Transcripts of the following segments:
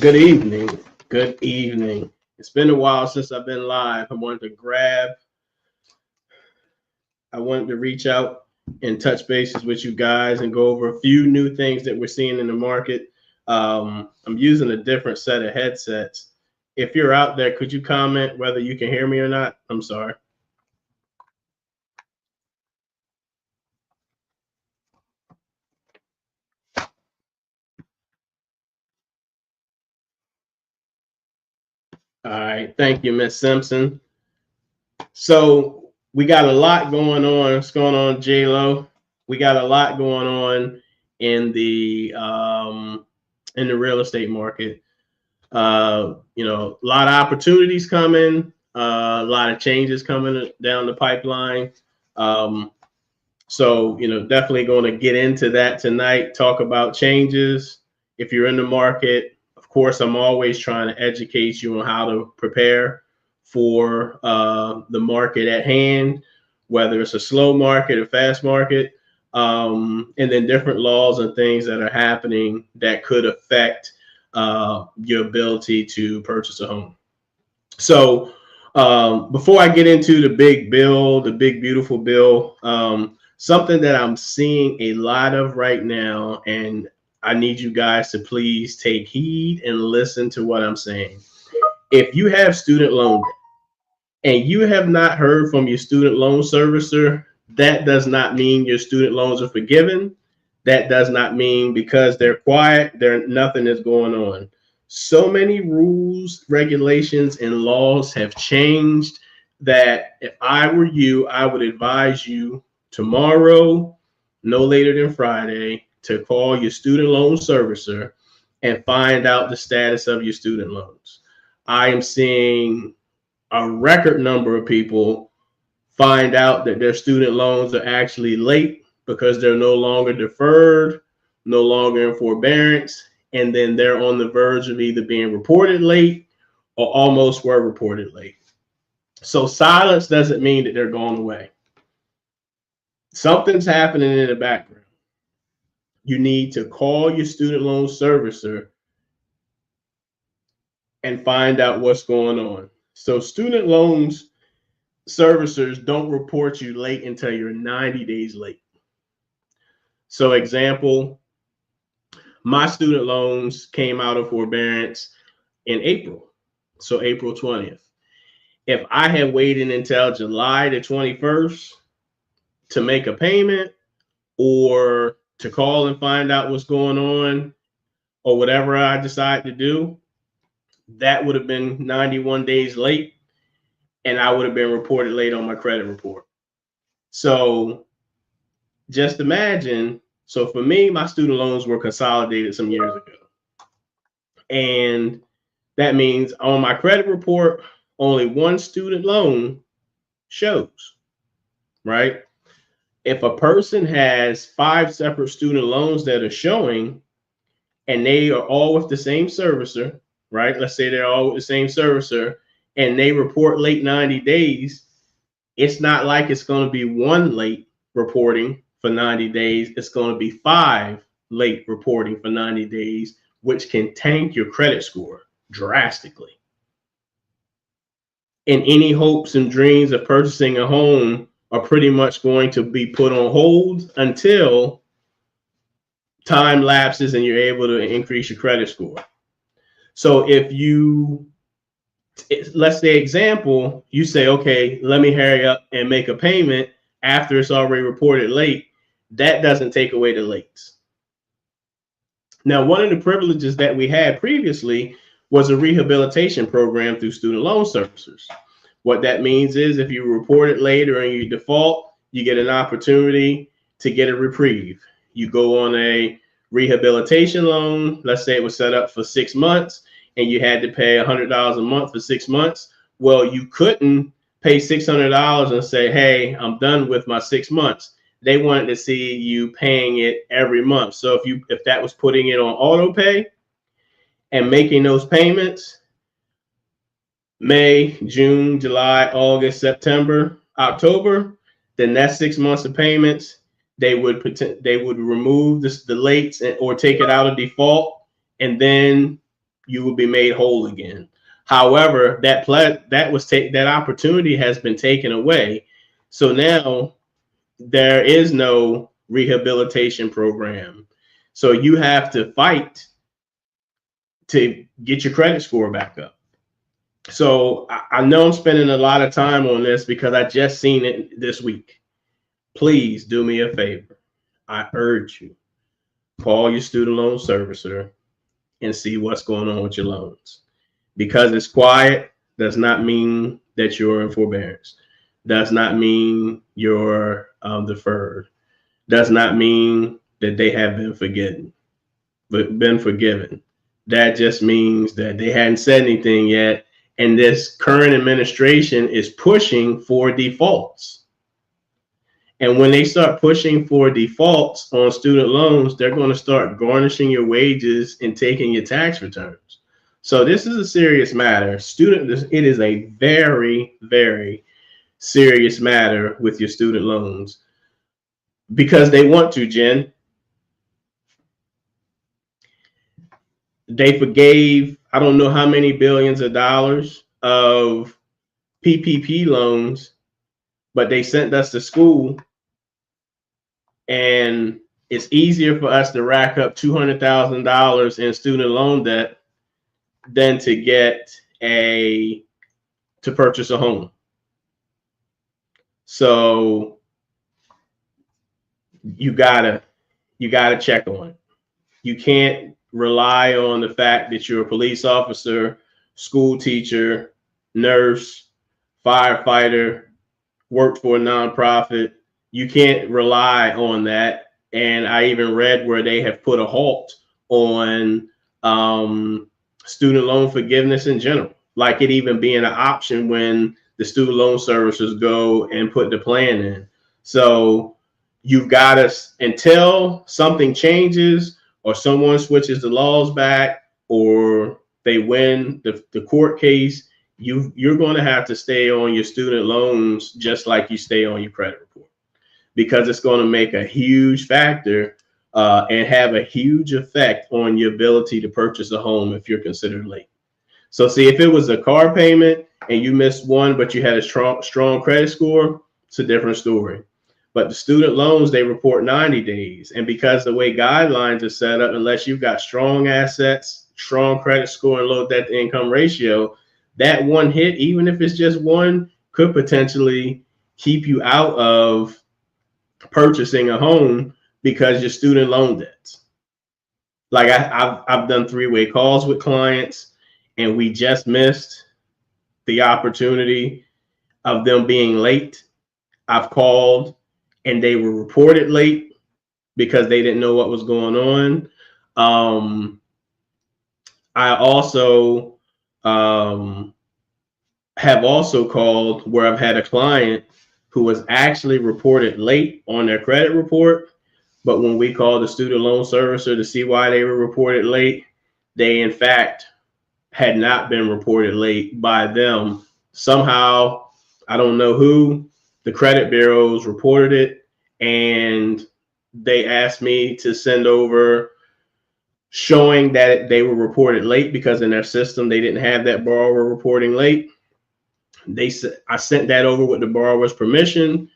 Good evening. Good evening. It's been a while since I've been live. I wanted to reach out and touch bases with you guys and go over a few new things that we're seeing in the market. I'm using a different set of headsets. If you're out there, could you comment whether you can hear me or not? I'm sorry. All right. Thank you, Miss Simpson. So we got a lot going on. What's going on, J-Lo? We got a lot going on in the real estate market. A lot of opportunities coming, a lot of changes coming down the pipeline. Definitely going to get into that tonight, talk about changes. If you're in the market, of course, I'm always trying to educate you on how to prepare for the market at hand, whether it's a slow market or fast market, and then different laws and things that are happening that could affect your ability to purchase a home. So before I get into the big bill, the big beautiful bill, something that I'm seeing a lot of right now, and I need you guys to please take heed and listen to what I'm saying. If you have student loan debt and you have not heard from your student loan servicer, that does not mean your student loans are forgiven. That does not mean because they're quiet, nothing is going on. So many rules, regulations, and laws have changed that if I were you, I would advise you tomorrow, no later than Friday, to call your student loan servicer and find out the status of your student loans. I am seeing a record number of people find out that their student loans are actually late because they're no longer deferred, no longer in forbearance, and then they're on the verge of either being reported late or almost were reported late. So silence doesn't mean that they're going away. Something's happening in the background. You need to call your student loan servicer and find out what's going on. So student loans servicers don't report you late until you're 90 days late. So example, my student loans came out of forbearance in April. So April 20th. If I had waited until July the 21st to make a payment or to call and find out what's going on or whatever I decide to do, that would have been 91 days late and I would have been reported late on my credit report. So just imagine, so for me, my student loans were consolidated some years ago. And that means on my credit report, only one student loan shows, right? If a person has 5 separate student loans that are showing and they are all with the same servicer, right? Let's say they're all with the same servicer and they report late 90 days, it's not like it's going to be one late reporting for 90 days. It's going to be 5 late reporting for 90 days, which can tank your credit score drastically. And any hopes and dreams of purchasing a home are pretty much going to be put on hold until time lapses and you're able to increase your credit score. So if you, let's say example, you say, okay, let me hurry up and make a payment after it's already reported late, that doesn't take away the lates. Now, one of the privileges that we had previously was a rehabilitation program through student loan servicers. What that means is if you report it later and you default, you get an opportunity to get a reprieve. You go on a rehabilitation loan. Let's say it was set up for 6 months and you had to pay $100 a month for 6 months. Well, you couldn't pay $600 and say, hey, I'm done with my 6 months. They wanted to see you paying it every month. So if that was putting it on auto pay and making those payments, May, June, July, August, September, October, then that's 6 months of payments. They would remove the lates or take it out of default, and then you will be made whole again. However, that opportunity has been taken away. So now there is no rehabilitation program. So you have to fight to get your credit score back up. So I know I'm spending a lot of time on this because I just seen it this week. Please do me a favor. I urge you, call your student loan servicer and see what's going on with your loans. Because it's quiet does not mean that you're in forbearance. Does not mean you're deferred. Does not mean that they have been forgiven. That just means that they hadn't said anything yet, and this current administration is pushing for defaults. And when they start pushing for defaults on student loans, they're going to start garnishing your wages and taking your tax returns. So this is a serious matter. It is a very, very serious matter with your student loans because they want to, Jen. They forgave, I don't know how many billions of dollars of PPP loans, but they sent us to school, and it's easier for us to rack up $200,000 in student loan debt than to purchase a home. So you gotta check on it. You can't rely on the fact that you're a police officer, school teacher, nurse, firefighter, worked for a nonprofit. You can't rely on that. And I even read where they have put a halt on student loan forgiveness in general, like it even being an option when the student loan servicers go and put the plan in. So you've got to, until something changes or someone switches the laws back or they win the court case, you're going to have to stay on your student loans just like you stay on your credit report, because it's going to make a huge factor and have a huge effect on your ability to purchase a home if you're considered late. So see, if it was a car payment and you missed one, but you had a strong credit score, it's a different story. But the student loans, they report 90 days. And because the way guidelines are set up, unless you've got strong assets, strong credit score, and low debt to income ratio, that one hit, even if it's just one, could potentially keep you out of purchasing a home because your student loan debts. Like I've done three-way calls with clients, and we just missed the opportunity of them being late. I've called and they were reported late because they didn't know what was going on. I also have also called where I've had a client who was actually reported late on their credit report, but when we called the student loan servicer to see why they were reported late, they in fact had not been reported late by them. Somehow, I don't know who, the credit bureaus reported it, and they asked me to send over showing that they were reported late because in their system they didn't have that borrower reporting late. I sent that over with the borrower's permission.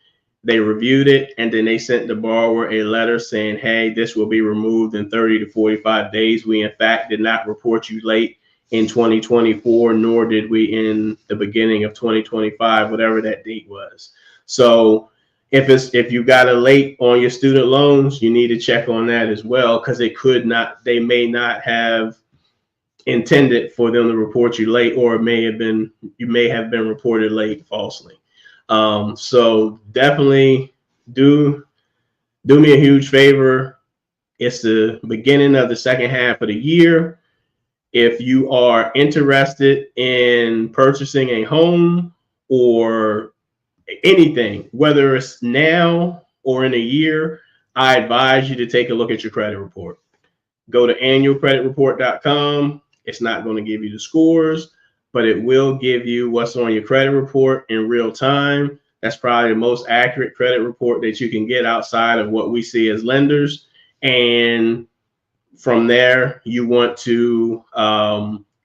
They reviewed it, and then they sent the borrower a letter saying, hey, this will be removed in 30 to 45 days. We in fact did not report you late in 2024, nor did we in the beginning of 2025, whatever that date was. So if you got a late on your student loans, you need to check on that as well, because they may not have intended for them to report you late, or you may have been reported late falsely. So definitely do me a huge favor. It's the beginning of the second half of the year. If you are interested in purchasing a home or anything, whether it's now or in a year, I advise you to take a look at your credit report. Go to annualcreditreport.com. It's not going to give you the scores, but it will give you what's on your credit report in real time. That's probably the most accurate credit report that you can get outside of what we see as lenders. And From there, you want to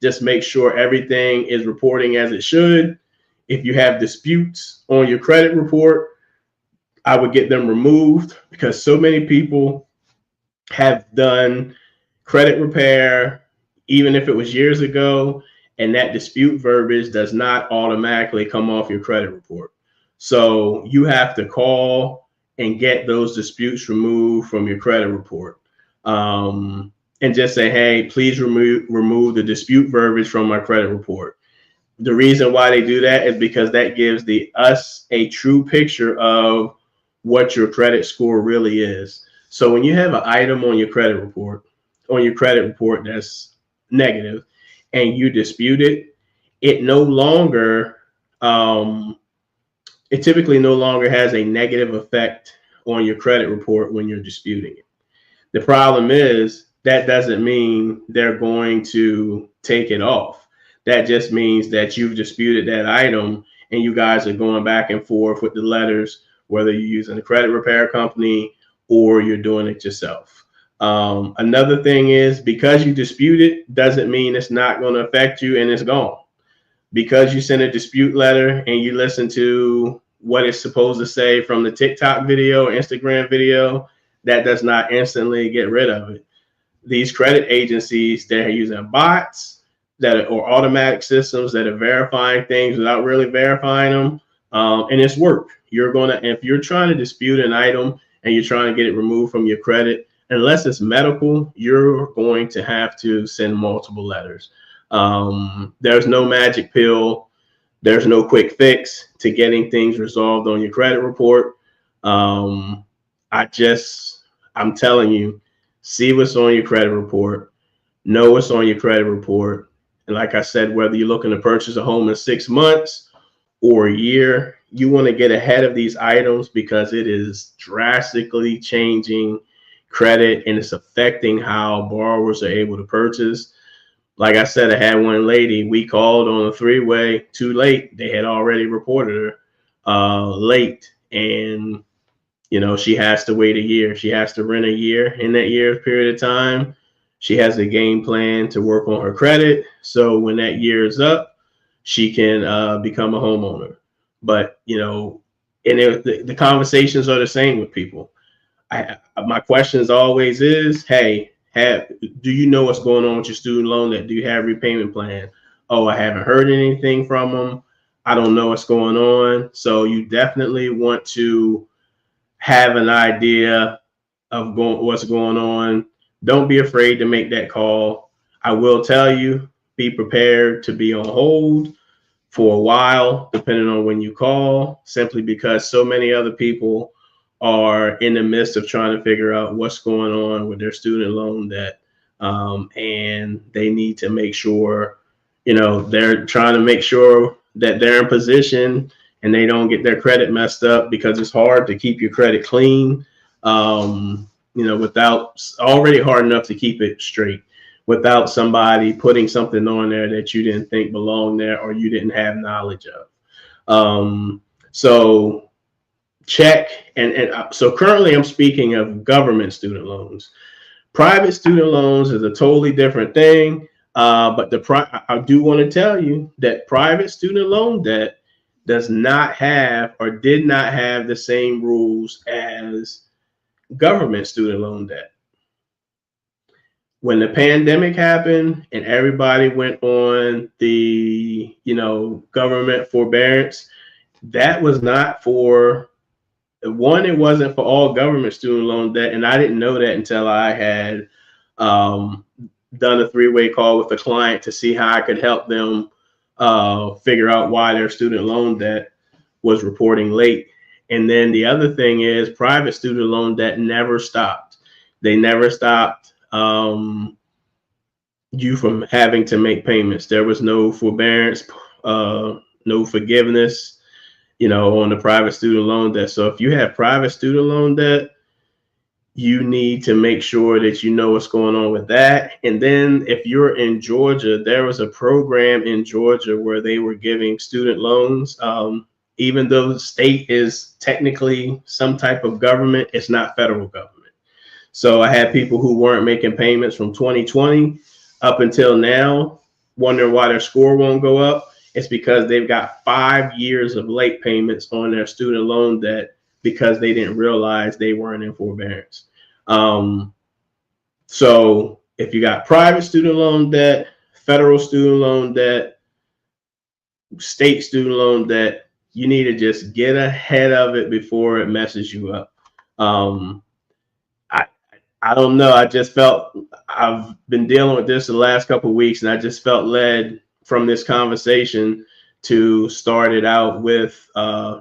just make sure everything is reporting as it should. If you have disputes on your credit report, I would get them removed, because so many people have done credit repair, even if it was years ago, and that dispute verbiage does not automatically come off your credit report. So you have to call and get those disputes removed from your credit report. And just say, hey, please remove the dispute verbiage from my credit report. The reason why they do that is because that gives us a true picture of what your credit score really is. So when you have an item on your credit report, that's negative, and you dispute it, it no longer, it typically no longer has a negative effect on your credit report when you're disputing it. The problem is that doesn't mean they're going to take it off. That just means that you've disputed that item and you guys are going back and forth with the letters, whether you're using a credit repair company or you're doing it yourself. Another thing is, because you dispute it doesn't mean it's not going to affect you and it's gone. Because you send a dispute letter and you listen to what it's supposed to say from the TikTok video or Instagram video, that does not instantly get rid of it. These credit agencies, they're using bots or automatic systems that are verifying things without really verifying them. And it's work. If you're trying to dispute an item and you're trying to get it removed from your credit, unless it's medical, you're going to have to send multiple letters. There's no magic pill. There's no quick fix to getting things resolved on your credit report. I'm telling you, see what's on your credit report, know what's on your credit report. And like I said, whether you're looking to purchase a home in 6 months or a year, you want to get ahead of these items, because it is drastically changing credit and it's affecting how borrowers are able to purchase. Like I said, I had one lady, we called on a three-way too late. They had already reported her late, and she has to wait a year. She has to rent a year. In that year's period of time, she has a game plan to work on her credit. So when that year is up, she can become a homeowner. But, the conversations are the same with people. My question always is, hey, do you know what's going on with your student loan debt? Do you have a repayment plan? Oh, I haven't heard anything from them. I don't know what's going on. So you definitely want to have an idea of what's going on. Don't be afraid to make that call. I will tell you, be prepared to be on hold for a while, depending on when you call, simply because so many other people are in the midst of trying to figure out what's going on with their student loan debt. And they need to make sure, they're trying to make sure that they're in position and they don't get their credit messed up, because it's hard to keep your credit clean, without, already hard enough to keep it straight without somebody putting something on there that you didn't think belonged there or you didn't have knowledge of. So check. So currently I'm speaking of government student loans. Private student loans is a totally different thing. But I do want to tell you that private student loan debt does not have, or did not have, the same rules as government student loan debt. When the pandemic happened and everybody went on the, government forbearance, that was not for one. It wasn't for all government student loan debt. And I didn't know that until I had done a three-way call with the client to see how I could help them figure out why their student loan debt was reporting late. And then the other thing is, private student loan debt never stopped. They never stopped you from having to make payments. There was no forbearance, no forgiveness, on the private student loan debt. So if you have private student loan debt, you need to make sure that you know what's going on with that. And then if you're in Georgia, there was a program in Georgia where they were giving student loans. Even though the state is technically some type of government, it's not federal government. So I had people who weren't making payments from 2020 up until now, wondering why their score won't go up. It's because they've got 5 years of late payments on their student loan debt because they didn't realize they weren't in forbearance. So if you got private student loan debt, federal student loan debt, state student loan debt, you need to just get ahead of it before it messes you up. I don't know. I just felt I've been dealing with this the last couple of weeks, and I just felt led from this conversation to start it out with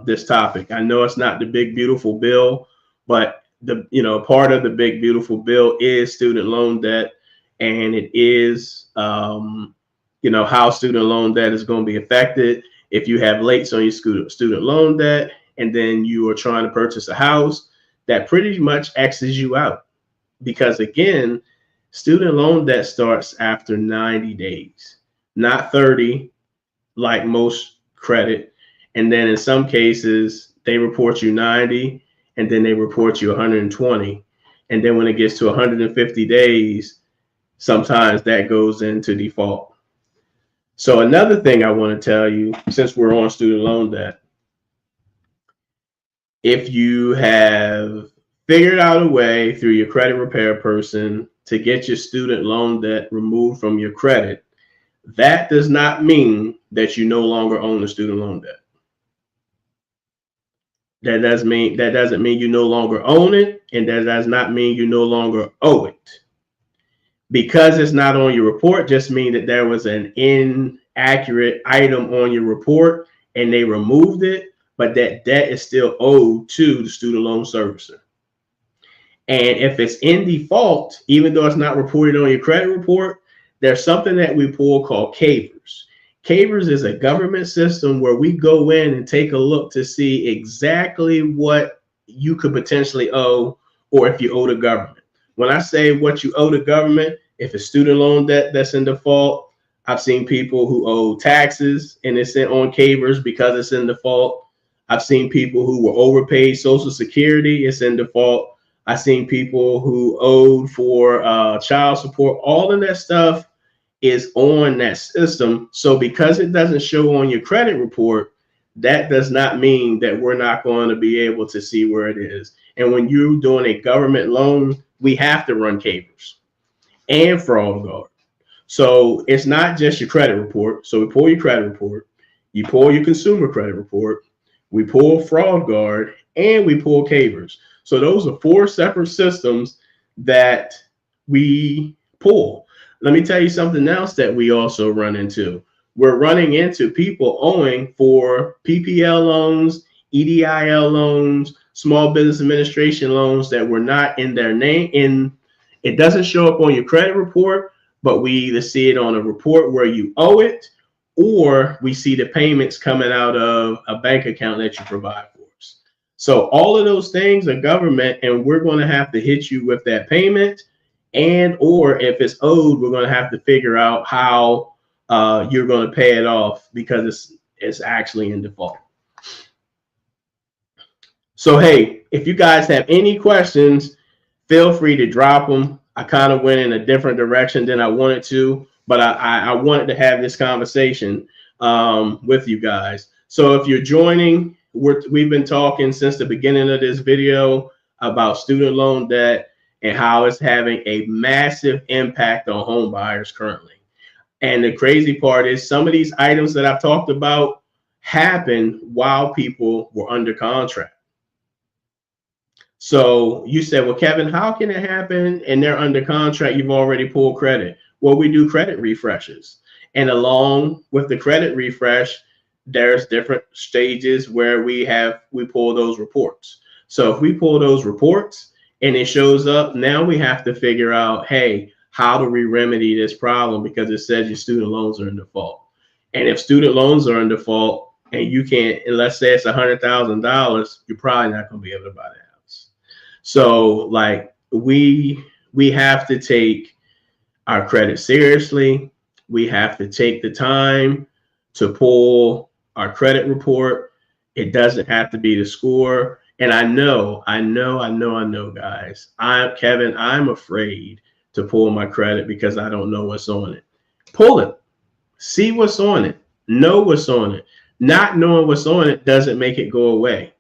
this topic. I know it's not the big beautiful bill, but the part of the big beautiful bill is student loan debt, and it is how student loan debt is going to be affected if you have lates on your student loan debt, and then you are trying to purchase a house. That pretty much X's you out. Because again, student loan debt starts after 90 days, not 30 like most credit. And then in some cases, they report you 90 and then they report you 120. And then when it gets to 150 days, sometimes that goes into default. So another thing I want to tell you, since we're on student loan debt, if you have figured out a way through your credit repair person to get your student loan debt removed from your credit, that does not mean that you no longer own the student loan debt. That doesn't mean you no longer own it, and that does not mean you no longer owe it. Because it's not on your report just means that there was an inaccurate item on your report and they removed it, but that debt is still owed to the student loan servicer. And if it's in default, even though it's not reported on your credit report, there's something that we pull called CAVERS. CAVERS is a government system where we go in and take a look to see exactly what you could potentially owe, or if you owe the government. When I say what you owe the government, if it's student loan debt that's in default, I've seen people who owe taxes and it's on CAVERS because it's in default. I've seen people who were overpaid Social Security, it's in default. I've seen people who owed for child support. All of that stuff is on that system. So because it doesn't show on your credit report, that does not mean that we're not going to be able to see where it is. And when you're doing a government loan, we have to run CAVERS and fraud guard. So it's not just your credit report. So we pull your credit report, you pull your consumer credit report, we pull fraud guard, and we pull CAVERS. So those are 4 separate systems that we pull. Let me tell you something else that we also run into. We're running into people owing for PPL loans, EDIL loans, small business administration loans that were not in their name. It doesn't show up on your credit report, but we either see it on a report where you owe it, or we see the payments coming out of a bank account that you provide for us. So all of those things are government, and we're going to have to hit you with that payment. And or if it's owed, we're going to have to figure out how you're going to pay it off because it's actually in default. So, hey, if you guys have any questions, feel free to drop them. I kind of went in a different direction than I wanted to, but I wanted to have this conversation with you guys. So if you're joining, we've been talking since the beginning of this video about student loan debt and how it's having a massive impact on home buyers currently. And the crazy part is some of these items that I've talked about happened while people were under contract. So you said, well, Kevin, how can it happen and they're under contract? You've already pulled credit. Well, we do credit refreshes. And along with the credit refresh, there's different stages where we pull those reports. So if we pull those reports and it shows up, now we have to figure out, hey, how do we remedy this problem? Because it says your student loans are in default. And if student loans are in default and you can't, and let's say it's $100,000, you're probably not going to be able to buy that house. So like we have to take our credit seriously. We have to take the time to pull our credit report. It doesn't have to be the score. And I know, guys. Kevin, I'm afraid to pull my credit because I don't know what's on it. Pull it. See what's on it. Know what's on it. Not knowing what's on it doesn't make it go away.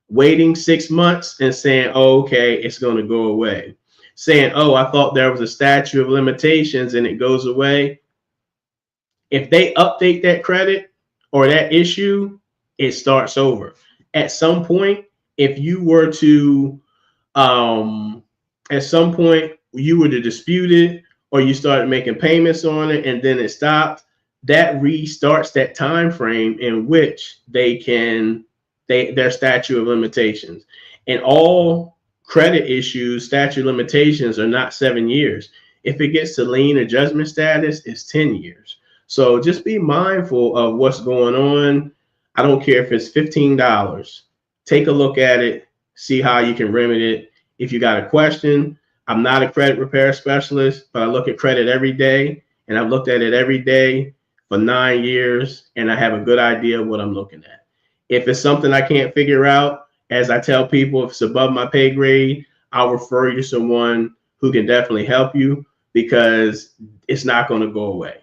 Waiting 6 months and saying, oh, okay, it's going to go away. Saying, oh, I thought there was a statute of limitations and it goes away. If they update that credit or that issue, it starts over. At some point, if you were to, at some point, you were to dispute it or you started making payments on it and then it stopped, that restarts that time frame in which they can, their statute of limitations. And all credit issues, statute of limitations are not 7 years. If it gets to lien or judgment status, it's 10 years. So just be mindful of what's going on. I don't care if it's $15. Take a look at it, see how you can remedy it. If you got a question, I'm not a credit repair specialist, but I look at credit every day, and I've looked at it every day for 9 years, and I have a good idea of what I'm looking at. If it's something I can't figure out, as I tell people, if it's above my pay grade, I'll refer you to someone who can definitely help you because it's not going to go away.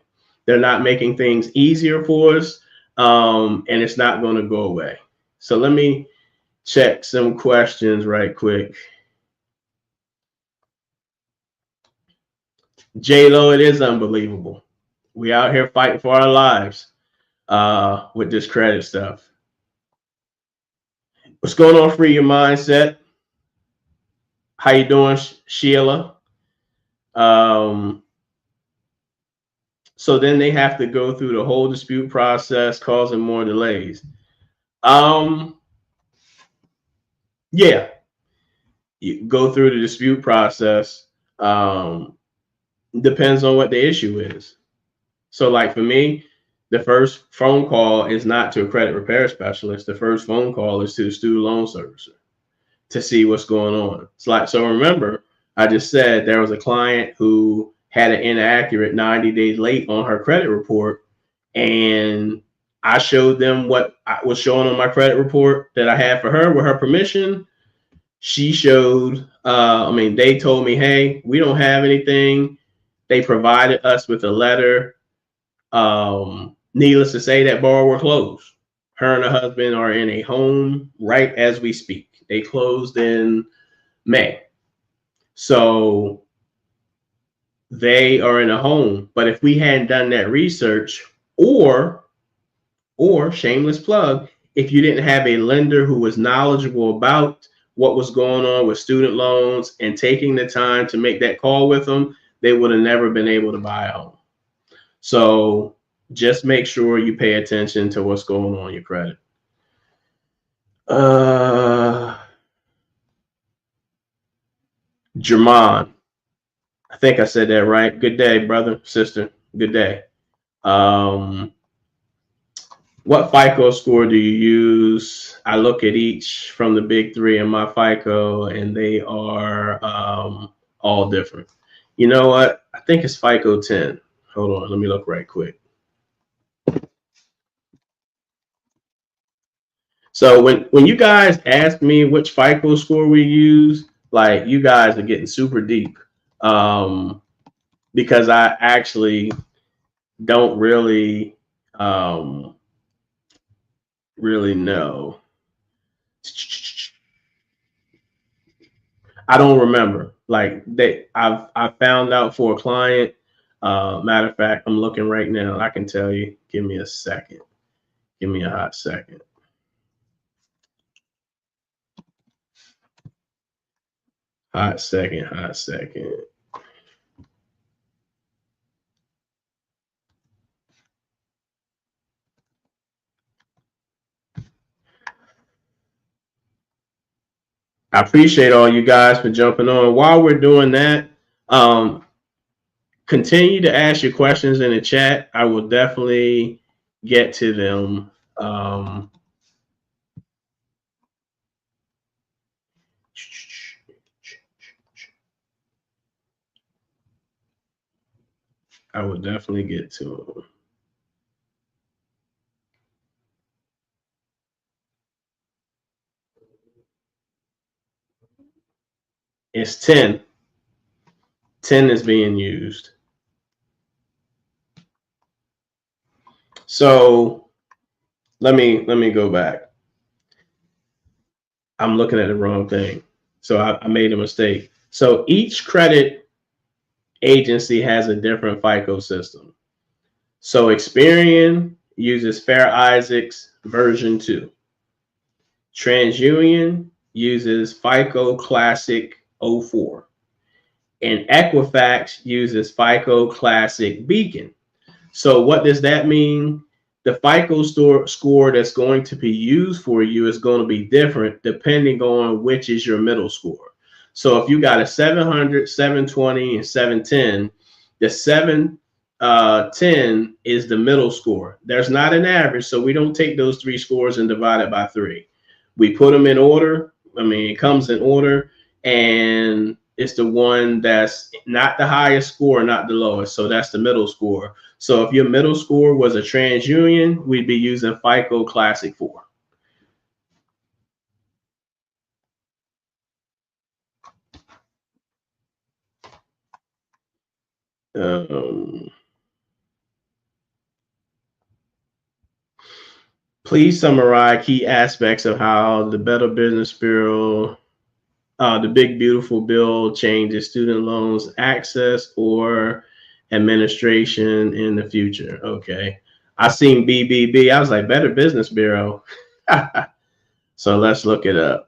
They're not making things easier for us, and it's not going to go away. So let me check some questions right quick. J-Lo, it is unbelievable. We out here fighting for our lives with this credit stuff. What's going on, Free Your Mindset? How you doing, Sheila? So then they have to go through the whole dispute process, causing more delays. Yeah, you go through the dispute process. Depends on what the issue is. So like for me, the first phone call is not to a credit repair specialist. The first phone call is to the student loan servicer to see what's going on. It's like, so remember, I just said there was a client who had an inaccurate 90 days late on her credit report. And I showed them what I was showing on my credit report that I had for her with her permission. She showed, they told me, hey, we don't have anything. They provided us with a letter. Needless to say, that borrower closed. Her and her husband are in a home right as we speak. They closed in May. So they are in a home. But if we hadn't done that research, or shameless plug, if you didn't have a lender who was knowledgeable about what was going on with student loans and taking the time to make that call with them, they would have never been able to buy a home. So just make sure you pay attention to what's going on in your credit. Jermon, I think I said that right. Good day, brother, sister. Good day. What FICO score do you use? I look at each from the big three in my FICO, and they are all different. You know what? I think it's FICO 10. Hold on, let me look right quick. So when you guys ask me which FICO score we use, like you guys are getting super deep, because I actually don't really know. I don't remember. Like I found out for a client. Matter of fact, I'm looking right now. I can tell you. Give me a second. Give me a hot second. Hot second. I appreciate all you guys for jumping on. While we're doing that, continue to ask your questions in the chat. I will definitely get to them. I will definitely get to them. It's 10. 10 is being used. So let me go back. I'm looking at the wrong thing. So I made a mistake. So each credit agency has a different FICO system. So Experian uses Fair Isaac's version 2. TransUnion uses FICO Classic 04. And Equifax uses FICO Classic Beacon. So what does that mean? The FICO score that's going to be used for you is going to be different depending on which is your middle score. So if you got a 700, 720, and 710, the 710 is the middle score. There's not an average, so we don't take those three scores and divide it by 3. We put them in order. I mean, it comes in order, and it's the one that's not the highest score, not the lowest. So that's the middle score. So if your middle score was a TransUnion, we'd be using FICO Classic 4. Please summarize key aspects of how the Better Business Bureau, the Big Beautiful Bill changes student loans access or administration in the future. Okay. I seen BBB. I was like, Better Business Bureau. So let's look it up.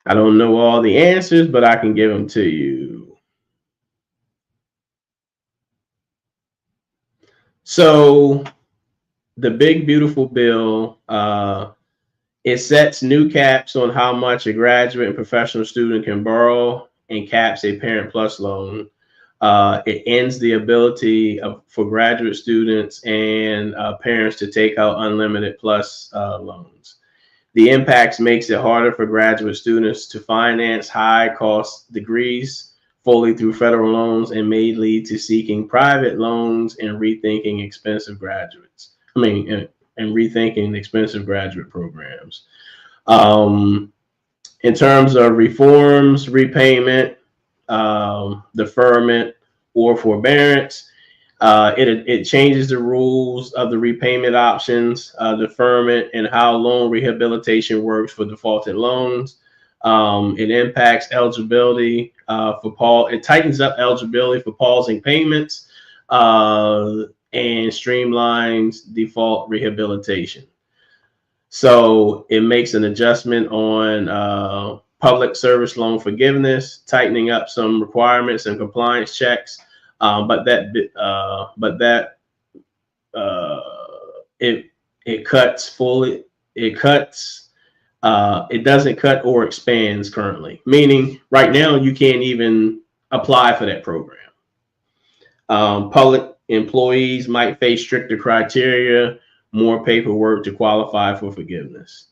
I don't know all the answers, but I can give them to you. So the Big Beautiful Bill, it sets new caps on how much a graduate and professional student can borrow and caps a Parent Plus loan. It ends the ability for graduate students and parents to take out unlimited plus loans. The impacts makes it harder for graduate students to finance high cost degrees fully through federal loans and may lead to seeking private loans and rethinking expensive graduates. And rethinking expensive graduate programs. In terms of reforms, repayment, deferment, or forbearance, it changes the rules of the repayment options, deferment, and how loan rehabilitation works for defaulted loans. It impacts eligibility it tightens up eligibility for pausing payments and streamlines default rehabilitation. So it makes an adjustment on public service loan forgiveness, tightening up some requirements and compliance checks. It cuts fully. It doesn't cut or expands currently, meaning right now you can't even apply for that program. Public employees might face stricter criteria, more paperwork to qualify for forgiveness.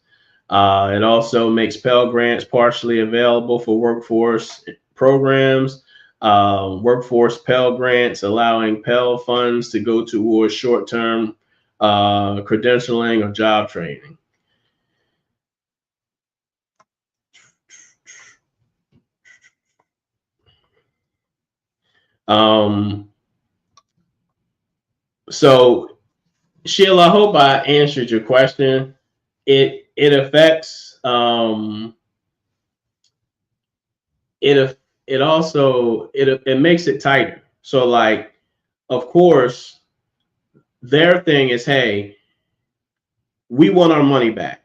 It also makes Pell Grants partially available for workforce programs. Workforce Pell Grants allowing Pell funds to go towards short-term credentialing or job training. So Sheila, I hope I answered your question. It affects it makes it tighter. So like, of course, their thing is, hey, we want our money back.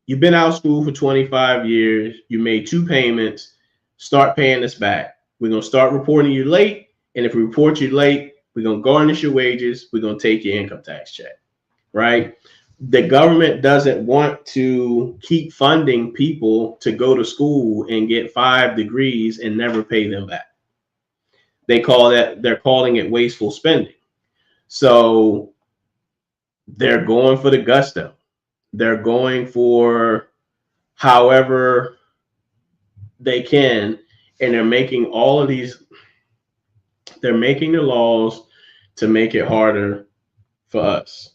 You've been out of school for 25 years. You made 2 payments. Start paying us back. We're going to start reporting you late. And if we report you late, we're going to garnish your wages. We're going to take your income tax check, right? The government doesn't want to keep funding people to go to school and get 5 degrees and never pay them back. They're calling it wasteful spending. So they're going for the gusto. They're going for however they can, and they're making all of these, they're making the laws to make it harder for us,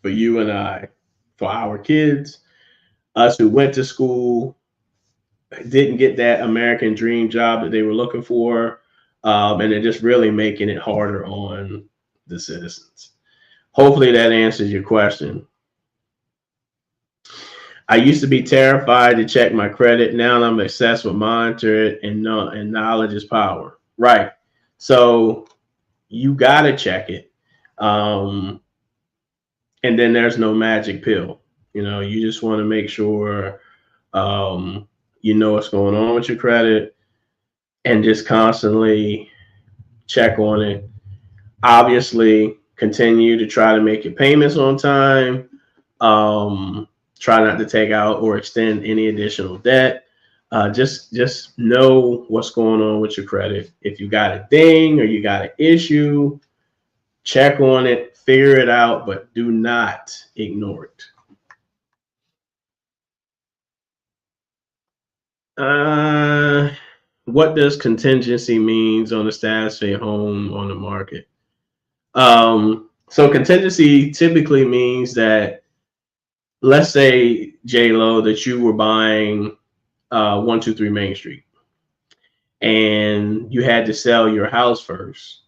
for you and I, for our kids, us who went to school, didn't get that American dream job that they were looking for, and they're just really making it harder on the citizens. Hopefully that answers your question. I used to be terrified to check my credit. Now I'm obsessed with monitor it, and knowledge is power. Right. So you gotta check it. And then there's no magic pill. You just want to make sure you know what's going on with your credit, and just constantly check on it. Obviously, continue to try to make your payments on time. Try not to take out or extend any additional debt. Just know what's going on with your credit. If you got a ding or you got an issue, check on it, figure it out, but do not ignore it. What does contingency means on the status of a home on the market? So contingency typically means that, let's say, J-Lo, that you were buying 123 Main Street and you had to sell your house first.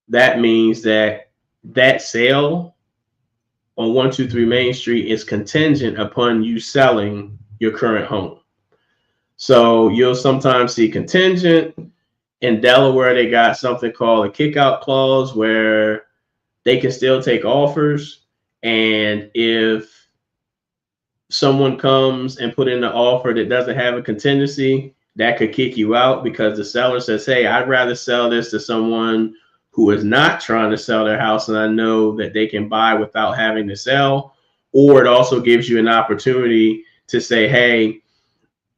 That means that sale on 123 Main Street is contingent upon you selling your current home. So you'll sometimes see contingent. In Delaware, they got something called a kick-out clause where they can still take offers. And if someone comes and put in an offer that doesn't have a contingency, that could kick you out, because the seller says, hey, I'd rather sell this to someone who is not trying to sell their house, and I know that they can buy without having to sell. Or it also gives you an opportunity to say, hey,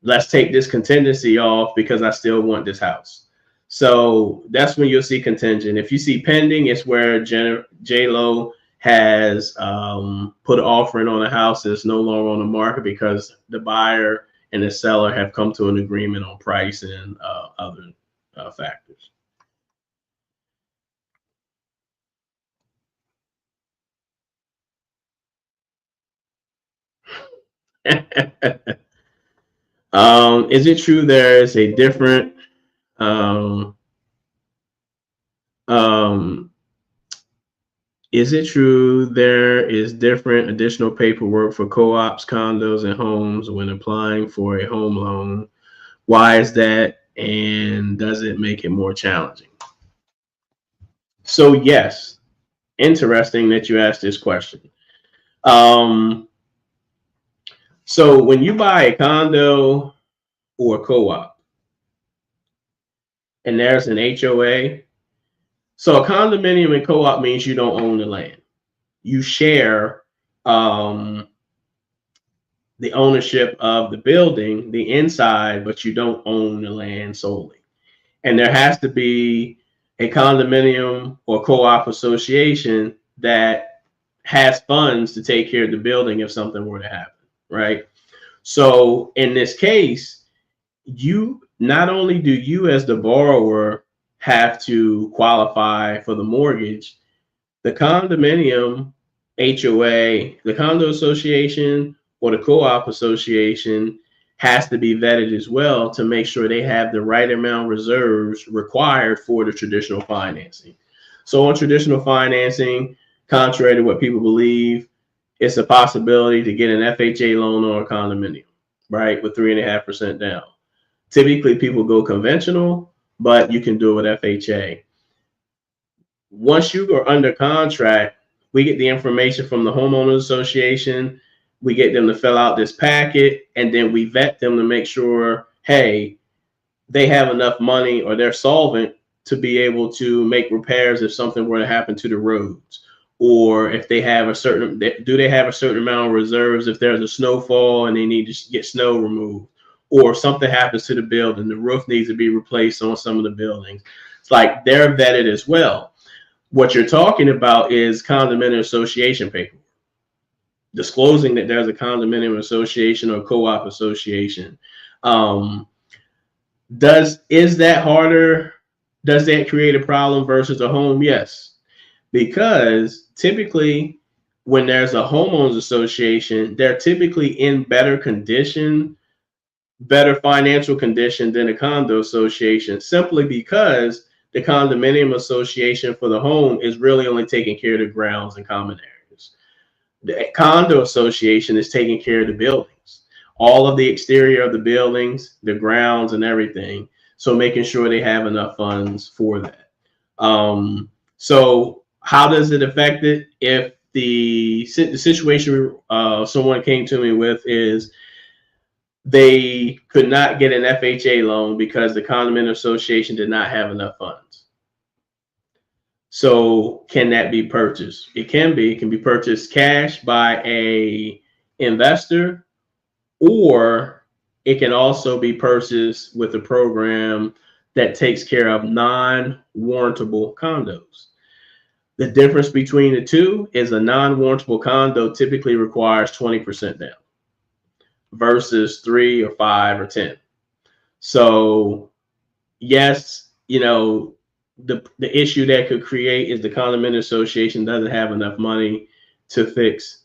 let's take this contingency off because I still want this house. So that's when you'll see contingent. If you see pending, it's where J-Lo has put an offering on a house that's no longer on the market because the buyer and the seller have come to an agreement on price and other factors. Is it true there's a different is it true there is different additional paperwork for co-ops, condos, and homes when applying for a home loan? Why is that, and does it make it more challenging? So yes, interesting that you asked this question. So when you buy a condo or a co-op and there's an HOA, so a condominium and co-op means you don't own the land. You share the ownership of the building, the inside, but you don't own the land solely. And there has to be a condominium or co-op association that has funds to take care of the building if something were to happen, right? So in this case, not only do you as the borrower have to qualify for the mortgage, the condominium, HOA, the condo association, or the co-op association has to be vetted as well to make sure they have the right amount of reserves required for the traditional financing. So on traditional financing, contrary to what people believe, it's a possibility to get an FHA loan or a condominium, right, with 3.5% down. Typically, people go conventional, but you can do it with FHA. Once you are under contract, we get the information from the homeowners association. We get them to fill out this packet, and then we vet them to make sure, hey, they have enough money or they're solvent to be able to make repairs if something were to happen to the roads, or if they have a certain, do they have a certain amount of reserves if there's a snowfall and they need to get snow removed, or if something happens to the building, the roof needs to be replaced on some of the buildings. It's like they're vetted as well. What you're talking about is condominium association paperwork. disclosing that there's a condominium association or co-op association. Is that harder? Does that create a problem versus a home? Yes, because typically when there's a homeowners association, they're typically in better condition, better financial condition than a condo association, simply because the condominium association for the home is really only taking care of the grounds and common areas. The condo association is taking care of the buildings, all of the exterior of the buildings, the grounds, and everything. So making sure they have enough funds for that. So how does it affect it? If the situation someone came to me with is they could not get an FHA loan because the condominium association did not have enough funds. So can that be purchased? It can be. It can be purchased cash by a investor, or it can also be purchased with a program that takes care of non-warrantable condos. The difference between the two is a non-warrantable condo typically requires 20% down versus 3 or 5 or 10. So yes, the issue that could create is the condominium association doesn't have enough money to fix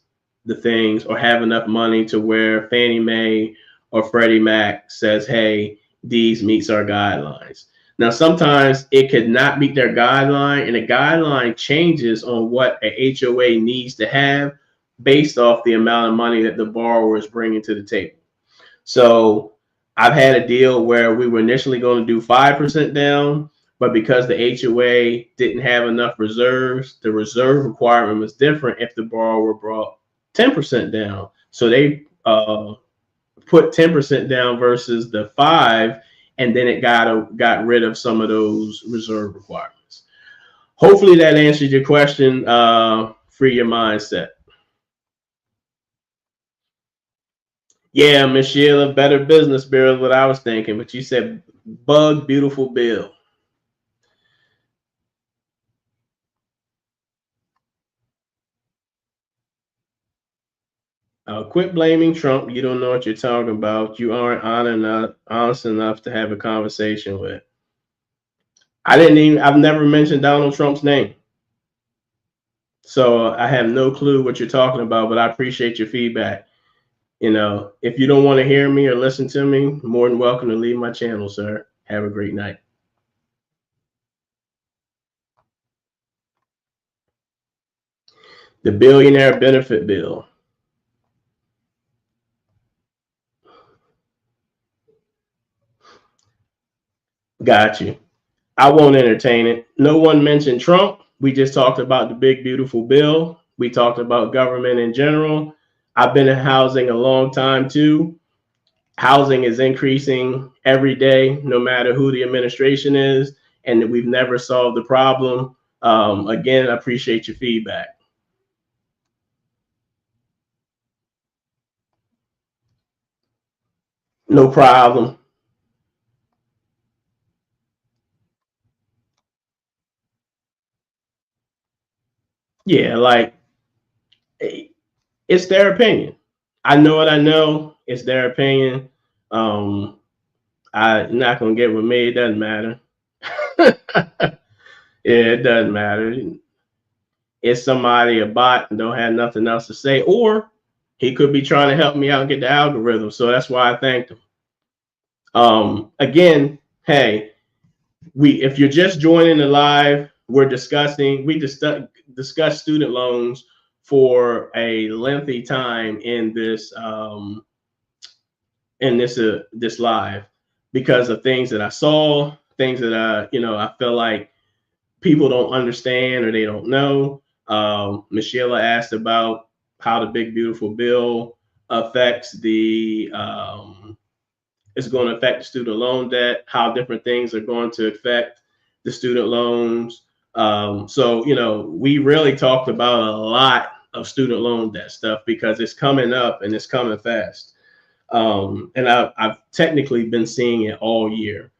the things, or have enough money to where Fannie Mae or Freddie Mac says, hey, these meets our guidelines. Now, sometimes it could not meet their guideline, and the guideline changes on what a HOA needs to have based off the amount of money that the borrower is bringing to the table. So I've had a deal where we were initially going to do 5% down, but because the HOA didn't have enough reserves, the reserve requirement was different if the borrower brought 10% down. So they put 10% down versus the 5%, and then it got rid of some of those reserve requirements. Hopefully that answered your question. Free your mindset. Yeah, Miss Sheila, Better Business Bureau is what I was thinking, but you said Bug Beautiful Bill. Quit blaming Trump. You don't know what you're talking about. You aren't honest enough to have a conversation with. I've never mentioned Donald Trump's name. So I have no clue what you're talking about, but I appreciate your feedback. If you don't want to hear me or listen to me, more than welcome to leave my channel, sir. Have a great night. The billionaire benefit bill. Got you. I won't entertain it. No one mentioned Trump. We just talked about the big, beautiful bill. We talked about government in general. I've been in housing a long time too. Housing is increasing every day, no matter who the administration is, and we've never solved the problem. Again, I appreciate your feedback. No problem. Yeah, like it's their opinion. I know what I know. It's their opinion. I'm not gonna get with me. It doesn't matter. Yeah, it doesn't matter. It's somebody, a bot, and don't have nothing else to say, or he could be trying to help me out and get the algorithm. So that's why I thanked him. Again, hey, if you're just joining the live, we discuss student loans for a lengthy time in this this live, because of things that I saw, things that I feel like people don't understand or they don't know. Michelle asked about how the big beautiful bill affects it's going to affect the student loan debt, how different things are going to affect the student loans. So we really talked about a lot of student loan debt stuff because it's coming up and it's coming fast. And I've technically been seeing it all year,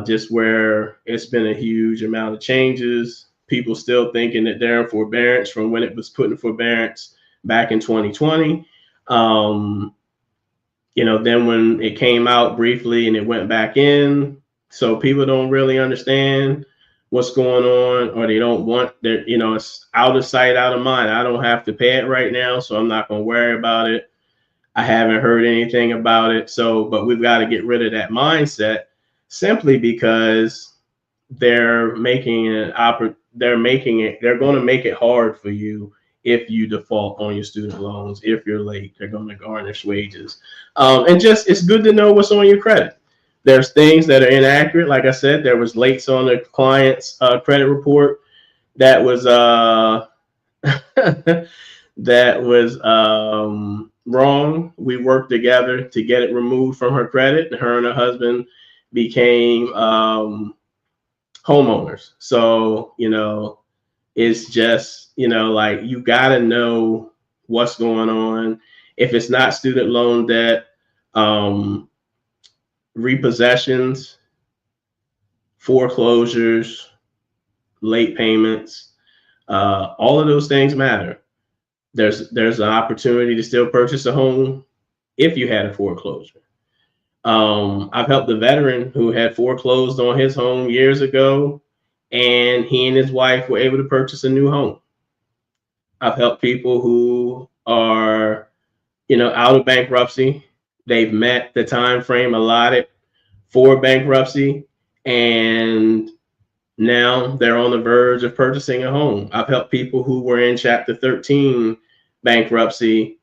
just where it's been a huge amount of changes. People still thinking that they're in forbearance from when it was put in forbearance back in 2020. You know, then when it came out briefly and it went back in, so people don't really understand what's going on, or they don't want their, you know, it's out of sight, out of mind. I don't have to pay it right now, so I'm not going to worry about it. I haven't heard anything about it. So, but we've got to get rid of that mindset, simply because they're making it, they're going to make it hard for you if you default on your student loans. If you're late, they're going to garnish wages. And just, it's good to know what's on your credit. There's things that are inaccurate. Like I said, there was lates on the client's credit report that was that was wrong. We worked together to get it removed from her credit. Her and her husband became homeowners. So, you know, it's just, you know, like, you got to know what's going on. If it's not student loan debt, repossessions, foreclosures, late payments, all of those things matter. There's an opportunity to still purchase a home if you had a foreclosure. I've helped a veteran who had foreclosed on his home years ago, and he and his wife were able to purchase a new home. I've helped people who are, you know, out of bankruptcy. They've met the time frame allotted for bankruptcy, and now they're on the verge of purchasing a home. I've helped people who were in Chapter 13 bankruptcy.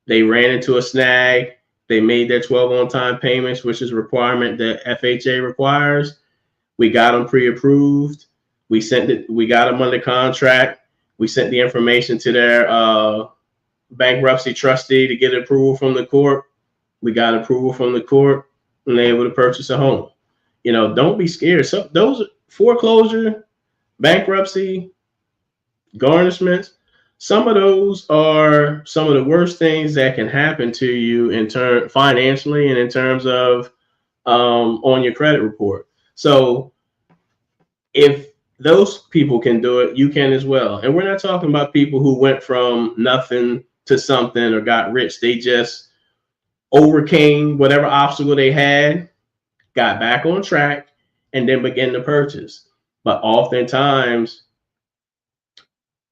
They ran into a snag. They made their 12 on-time payments, which is a requirement that FHA requires. We got them pre-approved. We sent it. We got them under contract. We sent the information to their bankruptcy trustee to get approval from the court. We got approval from the court, and they're able to purchase a home. You know, don't be scared. So those foreclosure, bankruptcy, garnishments, some of those are some of the worst things that can happen to you in turn financially and in terms of on your credit report. So if those people can do it, you can as well. And we're not talking about people who went from nothing to something or got rich. They just overcame whatever obstacle they had, got back on track, and then began to purchase. But oftentimes,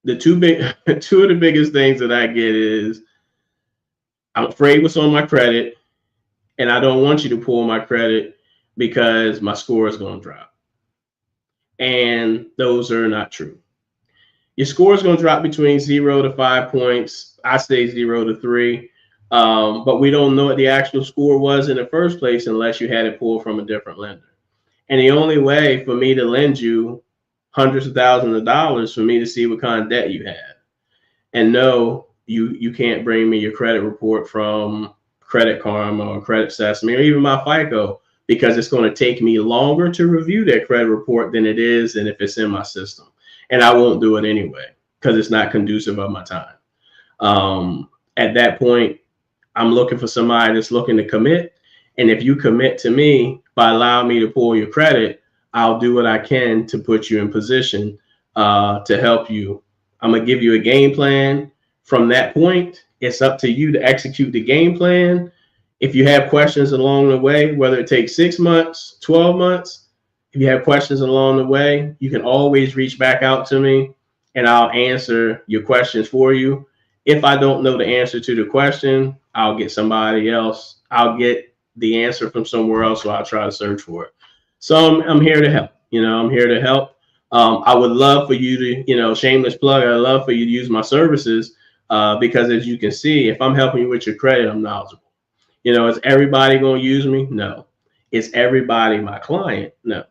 two of the biggest things that I get is, I'm afraid what's on my credit, and I don't want you to pull my credit because my score is going to drop. And those are not true. Your score is going to drop between 0 to 5 points. I say 0 to 3. But we don't know what the actual score was in the first place unless you had it pulled from a different lender. And the only way for me to lend you hundreds of thousands of dollars for me to see what kind of debt you had. And no, you can't bring me your credit report from Credit Karma or Credit Sesame or even my FICO, because it's going to take me longer to review that credit report than it is and if it's in my system. And I won't do it anyway because it's not conducive of my time. At that point, I'm looking for somebody that's looking to commit. And if you commit to me by allowing me to pull your credit, I'll do what I can to put you in position to help you. I'm going to give you a game plan. From that point, it's up to you to execute the game plan. If you have questions along the way, whether it takes 6 months, 12 months, if you have questions along the way, you can always reach back out to me and I'll answer your questions for you. If I don't know the answer to the question, I'll get somebody else. I'll get the answer from somewhere else, so I'll try to search for it. So I'm here to help. You know, I'm here to help. I would love for you to, you know, shameless plug, I'd love for you to use my services because as you can see, if I'm helping you with your credit, I'm knowledgeable. You know, is everybody going to use me? No. Is everybody my client? No.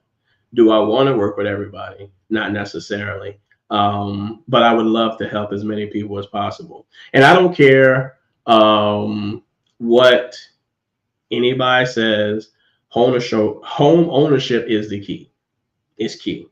Do I want to work with everybody? Not necessarily. But I would love to help as many people as possible. And I don't care what anybody says, home ownership is the key. It's key.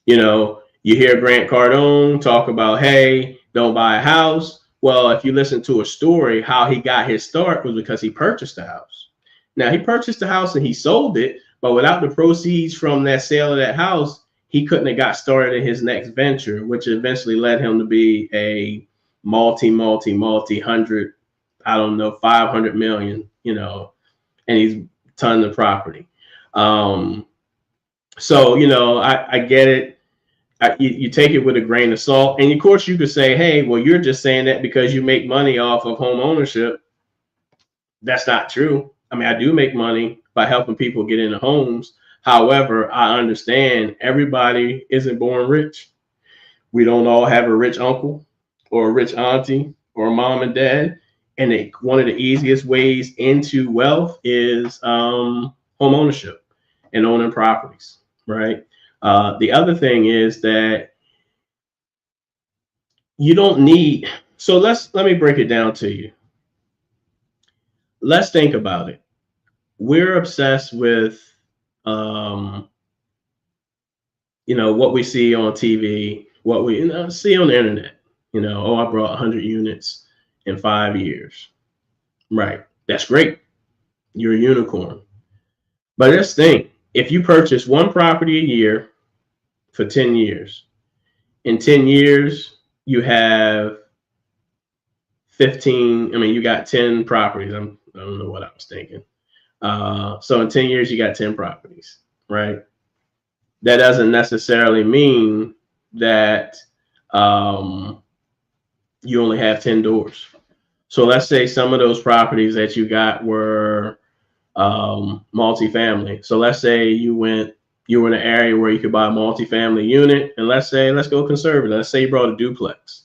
You know, you hear Grant Cardone talk about, hey, don't buy a house. Well, if you listen to a story, how he got his start was because he purchased a house. Now, he purchased the house and he sold it, but without the proceeds from that sale of that house, he couldn't have got started in his next venture, which eventually led him to be a multi hundred, I don't know, 500 million, and he's tons of property. So, I get it. You take it with a grain of salt. And of course, you could say, hey, well, you're just saying that because you make money off of home ownership. That's not true. I mean, I do make money by helping people get into homes. However, I understand everybody isn't born rich. We don't all have a rich uncle or a rich auntie or a mom and dad. And one of the easiest ways into wealth is home ownership and owning properties, right? The other thing is that you don't need. So let me break it down to you. Let's think about it. We're obsessed with, what we see on TV, what we see on the internet. Oh, I brought 100 units in 5 years. Right. That's great. You're a unicorn. But just think, if you purchase one property a year for 10 years, in 10 years, you have 15. I mean, you got 10 properties. I don't know what I was thinking. So in 10 years, you got 10 properties, right? That doesn't necessarily mean that you only have 10 doors. So let's say some of those properties that you got were multifamily. So let's say you were in an area where you could buy a multifamily unit, and let's go conservative. Let's say you brought a duplex,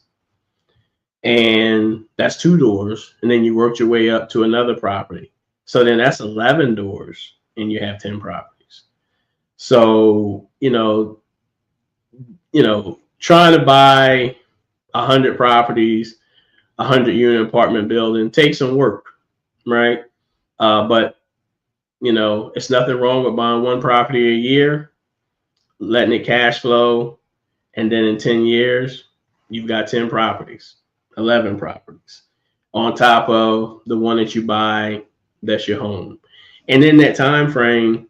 and that's 2 doors, and then you worked your way up to another property. So then that's 11 doors, and you have 10 properties. So trying to buy 100 properties, 100-unit apartment building takes some work, right? But it's nothing wrong with buying one property a year, letting it cash flow, and then in 10 years, you've got 10 properties, 11 properties, on top of the one that you buy that's your home. And in that time frame,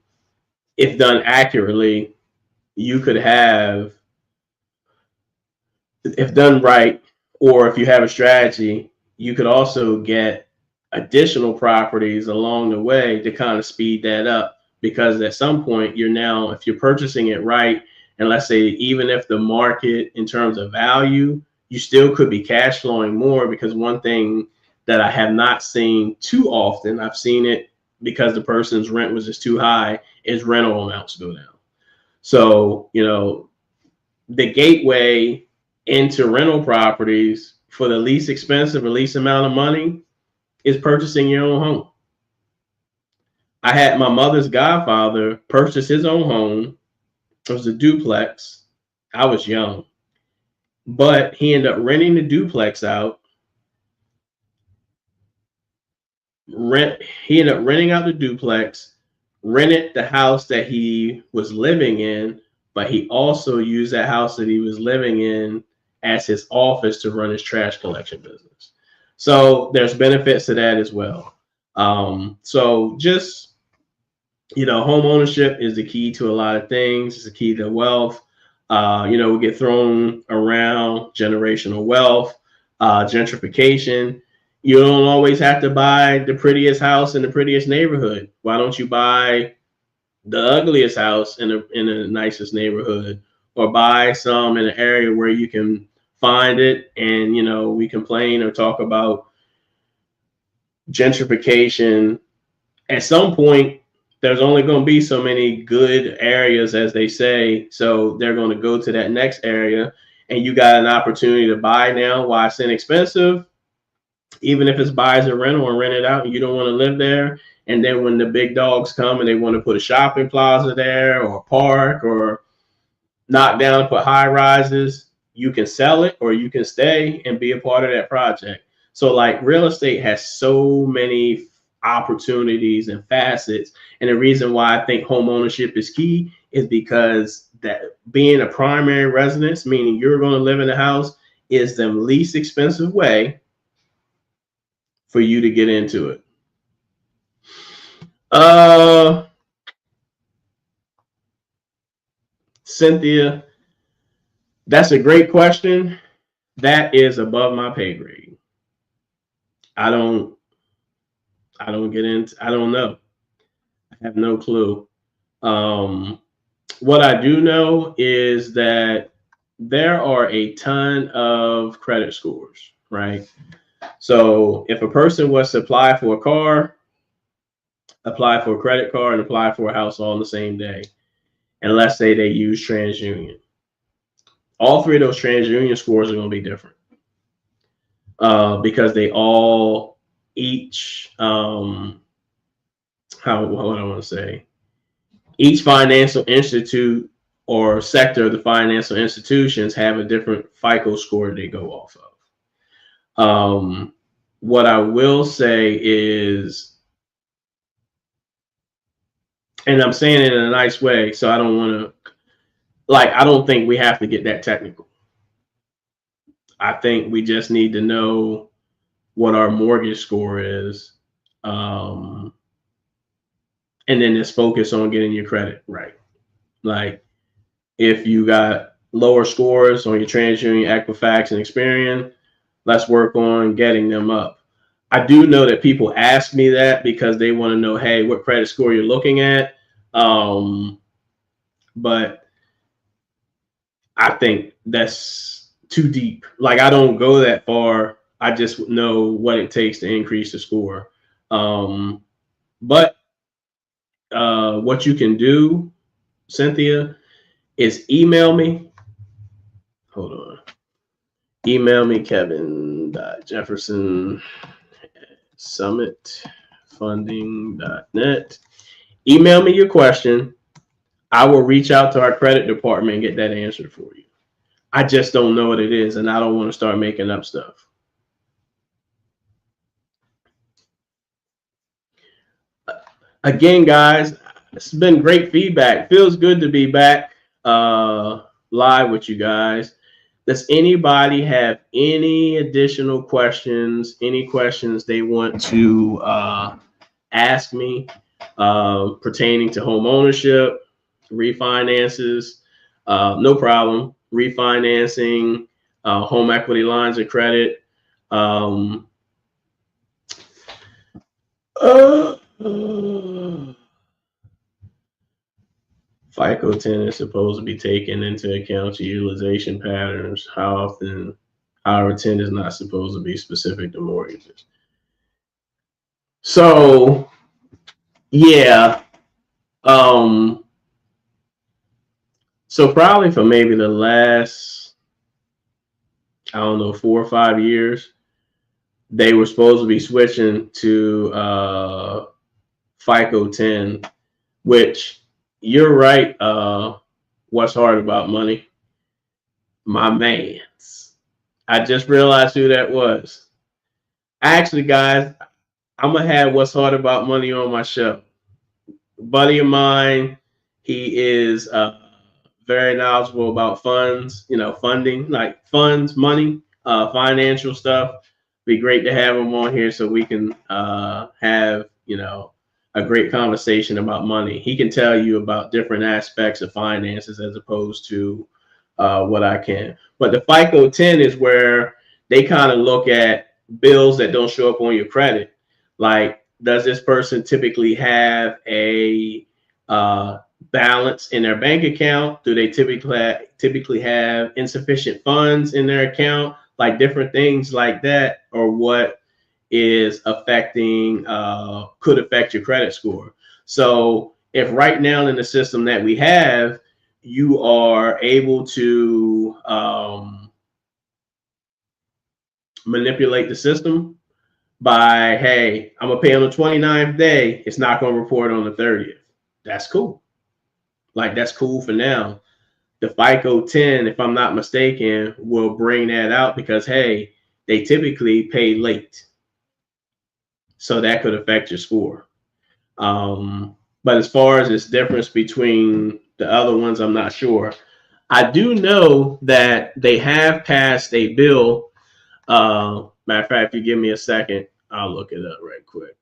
if done accurately, you could have, if done right, or if you have a strategy, you could also get additional properties along the way to kind of speed that up. Because at some point, if you're purchasing it right, and let's say even if the market in terms of value, you still could be cash flowing more, because one thing that I have not seen too often, I've seen it because the person's rent was just too high, is rental amounts go down. So, the gateway into rental properties for the least expensive or least amount of money is purchasing your own home. I had my mother's godfather purchase his own home. It was a duplex. I was young, but he ended up renting the duplex out. He ended up renting out the duplex, rented the house that he was living in, but he also used that house that he was living in as his office to run his trash collection business. So there's benefits to that as well. So just, home ownership is the key to a lot of things. It's the key to wealth. We get thrown around generational wealth, gentrification. You don't always have to buy the prettiest house in the prettiest neighborhood. Why don't you buy the ugliest house in the nicest neighborhood, or buy some in an area where you can find it? And we complain or talk about gentrification. At some point, there's only going to be so many good areas, as they say, so they're going to go to that next area, and you got an opportunity to buy now while it's inexpensive, even if it's buy as a rental or rent it out, and you don't want to live there. And then when the big dogs come and they want to put a shopping plaza there, or a park, or knock down and put high rises, you can sell it or you can stay and be a part of that project. So like, real estate has so many opportunities and facets. And the reason why I think home ownership is key is because that being a primary residence, meaning you're going to live in the house, is the least expensive way for you to get into it. Cynthia, that's a great question. that is above my pay grade. I don't get into, I don't know. I have no clue. Um, what I do know is that there are a ton of credit scores, right? So if a person was to apply for a car, apply for a credit card, and apply for a house all on the same day, and let's say they use TransUnion, all three of those TransUnion scores are going to be different because they all each how what I want to say, each financial institute or sector of the financial institutions have a different FICO score they go off of. What I will say is, and I'm saying it in a nice way, so I don't want to, like, I don't think we have to get that technical. I think we just need to know what our mortgage score is, and then just focus on getting your credit right. Like, if you got lower scores on your TransUnion, Equifax, and Experian, let's work on getting them up. I do know that people ask me that because they want to know, hey, what credit score you're looking at. But I think that's too deep. Like, I don't go that far. I just know what it takes to increase the score. But what you can do, Cynthia, is email me. Hold on. Email me, kevin.jefferson@summitfunding.net. Email me your question. I will reach out to our credit department and get that answered for you. I just don't know what it is, and I don't want to start making up stuff. Again, guys, it's been great feedback. Feels good to be back live with you guys. Does anybody have any additional questions? Any questions they want to ask me pertaining to home ownership, refinances? No problem. Refinancing, home equity lines of credit. Um, FICO 10 is supposed to be taken into account your utilization patterns. How often? However, 10 is not supposed to be specific to mortgages. So, yeah. So probably for maybe the last, I don't know, 4 or 5 years, they were supposed to be switching to FICO 10, which you're right. What's hard about money? My man's. I just realized who that was. Actually, guys, I'm gonna have what's hard about money on my show. A buddy of mine, he is very knowledgeable about funds, funding, like funds, money, financial stuff. Be great to have him on here so we can have, a great conversation about money. He can tell you about different aspects of finances as opposed to what I can. But the FICO 10 is where they kind of look at bills that don't show up on your credit. Like, does this person typically have a balance in their bank account? Do they typically have insufficient funds in their account? Like, different things like that, or what is affecting could affect your credit score. So if right now in the system that we have, you are able to manipulate the system by, hey, I'm gonna pay on the 29th day, it's not gonna report on the 30th. That's cool. Like, that's cool for now. The FICO 10, if I'm not mistaken, will bring that out because, hey, they typically pay late. So that could affect your score. But as far as this difference between the other ones, I'm not sure. I do know that they have passed a bill. Matter of fact, if you give me a second, I'll look it up right quick.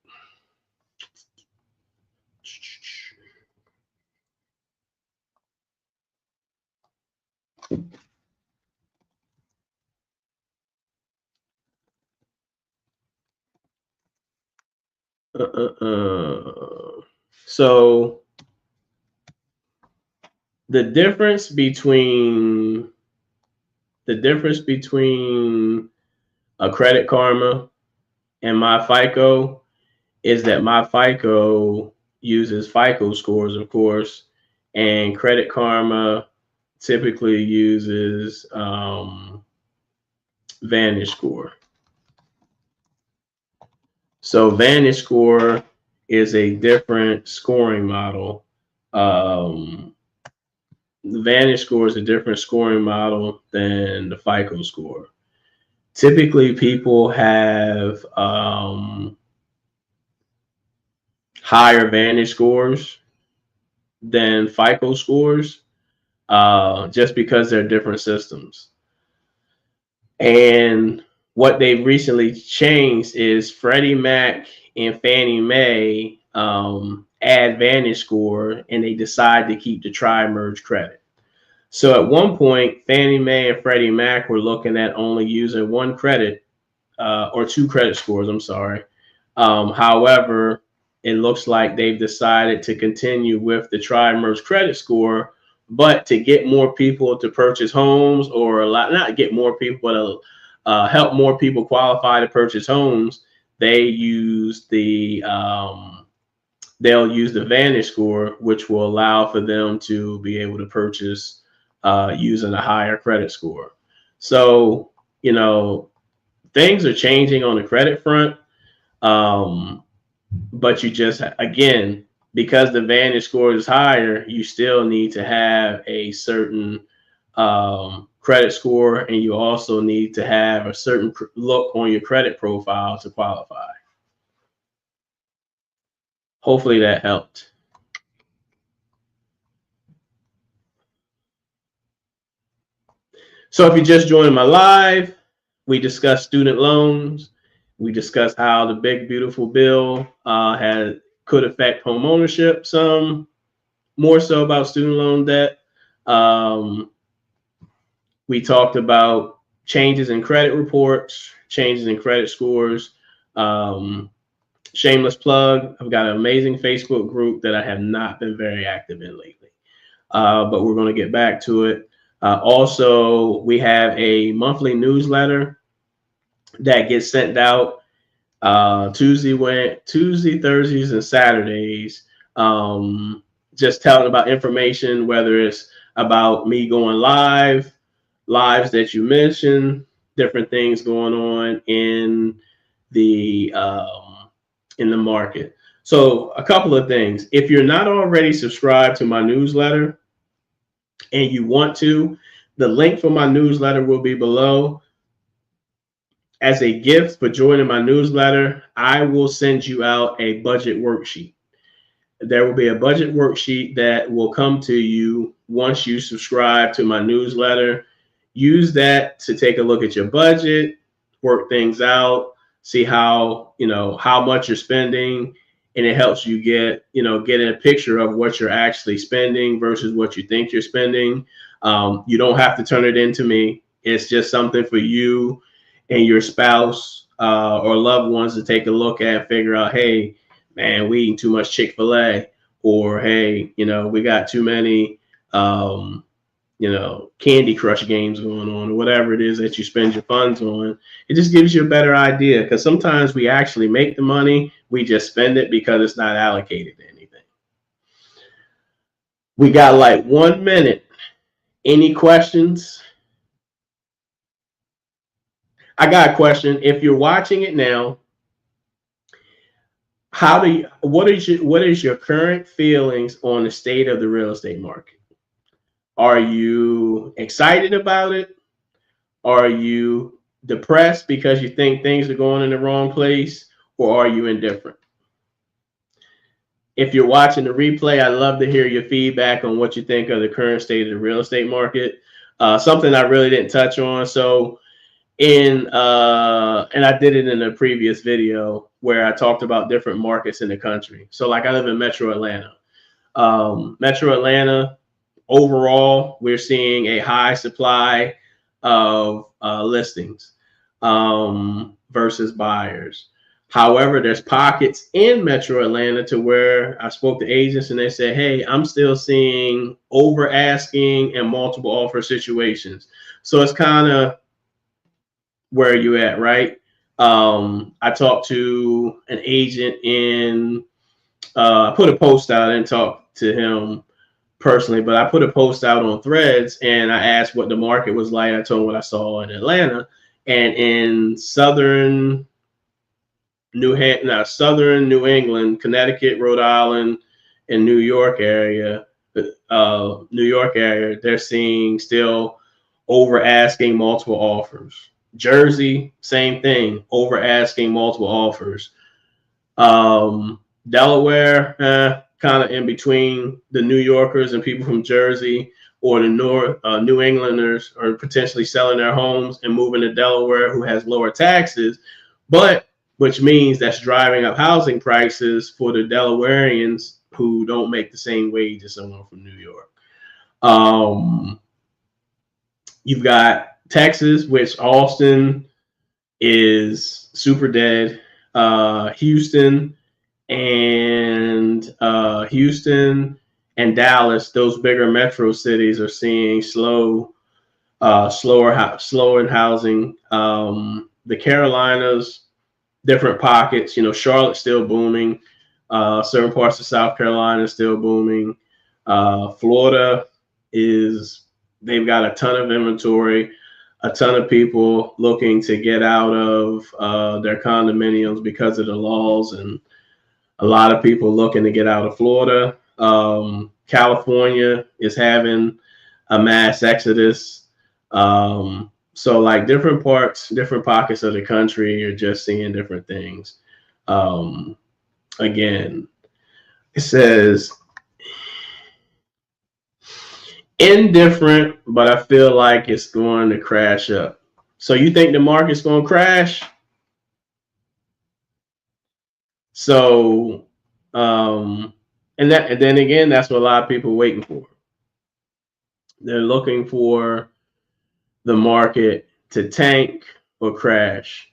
So the difference between a Credit Karma and my FICO is that my FICO uses FICO scores, of course, and Credit Karma typically uses Vantage Score. So Vantage Score is a different scoring model. The Vantage Score is a different scoring model than the FICO score. Typically, people have higher Vantage scores than FICO scores, just because they're different systems. And what they've recently changed is Freddie Mac and Fannie Mae add Vantage Score, and they decide to keep the tri-merge credit. So at one point, Fannie Mae and Freddie Mac were looking at only using one credit or two credit scores. I'm sorry. However, it looks like they've decided to continue with the tri-merge credit score, but to get more people to purchase homes, or not get more people, but help more people qualify to purchase homes, they use they'll use the Vantage Score, which will allow for them to be able to purchase using a higher credit score. So, you know, things are changing on the credit front. But you just, again, because the Vantage Score is higher, you still need to have a certain credit score, and you also need to have a certain look on your credit profile to qualify. Hopefully that helped. So if you're just joining my live, we discussed student loans. We discussed how the big beautiful bill could affect home ownership some, more so about student loan debt. We talked about changes in credit reports, changes in credit scores. Shameless plug, I've got an amazing Facebook group that I have not been very active in lately, but we're going to get back to it. Also, we have a monthly newsletter that gets sent out Tuesday, Thursdays, and Saturdays, just telling about information, whether it's about me going lives that you mentioned, different things going on in the market. So a couple of things. If you're not already subscribed to my newsletter and you want to, the link for my newsletter will be below. As a gift for joining my newsletter, I will send you out a budget worksheet. There will be a budget worksheet that will come to you once you subscribe to my newsletter. Use that to take a look at your budget, work things out, see how much you're spending, and it helps you get a picture of what you're actually spending versus what you think you're spending. You don't have to turn it into me. It's just something for you and your spouse or loved ones to take a look at and figure out, hey, man, we eating too much Chick-fil-A, or hey, we got too many Candy Crush games going on, or whatever it is that you spend your funds on. It just gives you a better idea, because sometimes we actually make the money, we just spend it because it's not allocated to anything. We got like 1 minute. Any questions? I got a question. If you're watching it now, what is your current feelings on the state of the real estate market? Are you excited about it? Are you depressed because you think things are going in the wrong place, or are you indifferent? If you're watching the replay, I'd love to hear your feedback on what you think of the current state of the real estate market. Something I really didn't touch on. So and I did it in a previous video where I talked about different markets in the country. So like, I live in Metro Atlanta. Metro Atlanta, overall, we're seeing a high supply of listings versus buyers. However, there's pockets in Metro Atlanta to where I spoke to agents and they said, hey, I'm still seeing over asking and multiple offer situations. So it's kind of where you at, right? I talked to an agent in, I put a post out and talked to him personally, but I put a post out on Threads and I asked what the market was like. I told him what I saw in Atlanta and in southern New England, Connecticut, Rhode Island, and New York area, they're seeing still over asking multiple offers. Jersey, same thing, over asking multiple offers. Delaware, kind of in between the New Yorkers and people from Jersey or the New Englanders are potentially selling their homes and moving to Delaware, who has lower taxes, but which means that's driving up housing prices for the Delawareans who don't make the same wage as someone from New York. You've got Texas, which Austin is super dead. Houston and Dallas, those bigger metro cities, are seeing slower in housing. The Carolinas, different pockets, Charlotte's still booming. Certain parts of South Carolina is still booming. Florida they've got a ton of inventory, a ton of people looking to get out of their condominiums because of the laws, and a lot of people looking to get out of Florida. California is having a mass exodus. So like different pockets of the country, you're just seeing different things. Again, it says indifferent, but I feel like it's going to crash up. So you think the market's going to crash? So, and then again, that's what a lot of people are waiting for. They're looking for the market to tank or crash.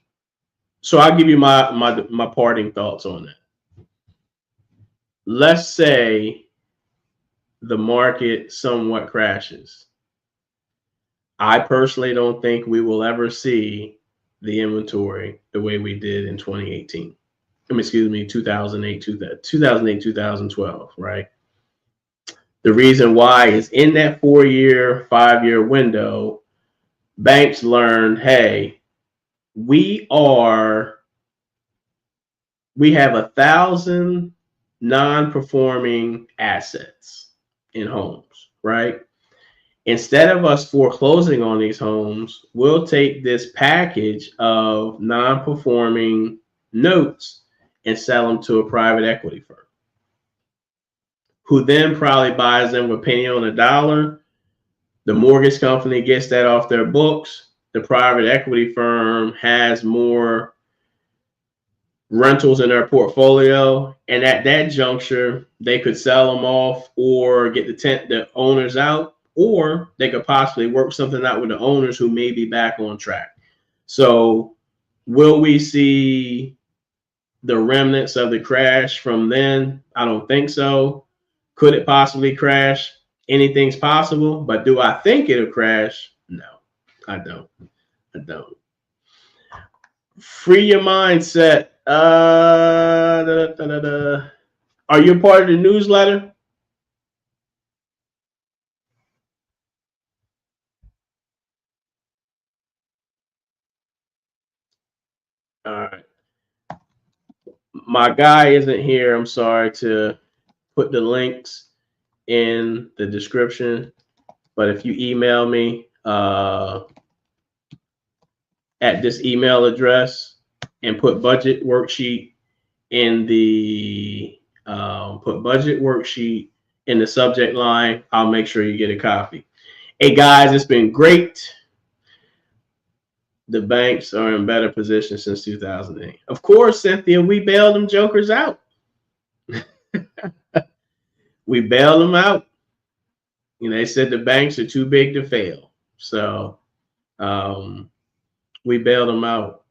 So I'll give you my parting thoughts on that. Let's say the market somewhat crashes. I personally don't think we will ever see the inventory the way we did in 2018. 2008, 2012, right? The reason why is in that 4-year, 5-year window, banks learned, hey, we have 1,000 non-performing assets in homes, right? Instead of us foreclosing on these homes, we'll take this package of non-performing notes and sell them to a private equity firm, who then probably buys them with penny on a dollar. The mortgage company gets that off their books. The private equity firm has more rentals in their portfolio, and at that juncture, they could sell them off or get the owners out, or they could possibly work something out with the owners who may be back on track. So will we see the remnants of the crash from then? I don't think so. Could it possibly crash? Anything's possible, but do I think it'll crash? No, I don't. Free your mindset. Are you a part of the newsletter? All right. My guy isn't here. I'm sorry to put the links in the description, but if you email me at this email address and put budget worksheet in the subject line, I'll make sure you get a copy. Hey guys, it's been great. The banks are in better position since 2008. Of course, Cynthia, we bailed them jokers out. We bailed them out. They said the banks are too big to fail. So we bailed them out.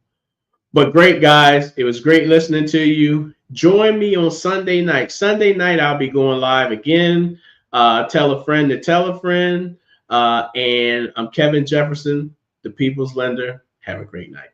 But great, guys. It was great listening to you. Join me on Sunday night. Sunday night, I'll be going live again. Tell a friend to tell a friend. And I'm Kevin Jefferson, the People's Lender. Have a great night.